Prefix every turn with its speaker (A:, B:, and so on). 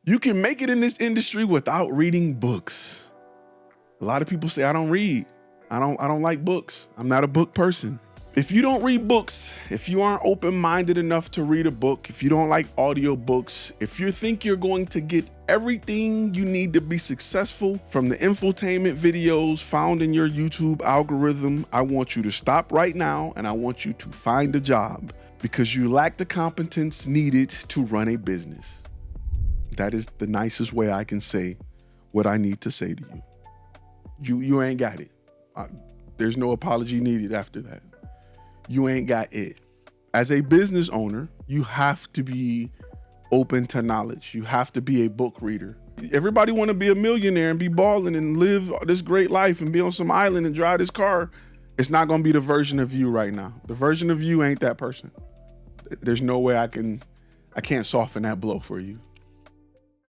A: You can make it in this industry without reading books. A lot of people say, I don't read. I don't like books. I'm not a book person. If you don't read books, if you aren't open-minded enough to read a book, if you don't like audio books, if you think you're going to get everything you need to be successful from the infotainment videos found in your YouTube algorithm, I want you to stop right now and I want you to find a job because you lack the competence needed to run a business. That is the nicest way I can say what I need to say to you. You ain't got it. There's no apology needed after that. You ain't got it. As a business owner, you have to be open to knowledge. You have to be a book reader. Everybody want to be a millionaire and be balling and live this great life and be on some island and drive this car. It's not going to be the version of you right now. The version of you ain't that person. There's no way I can't soften that blow for you.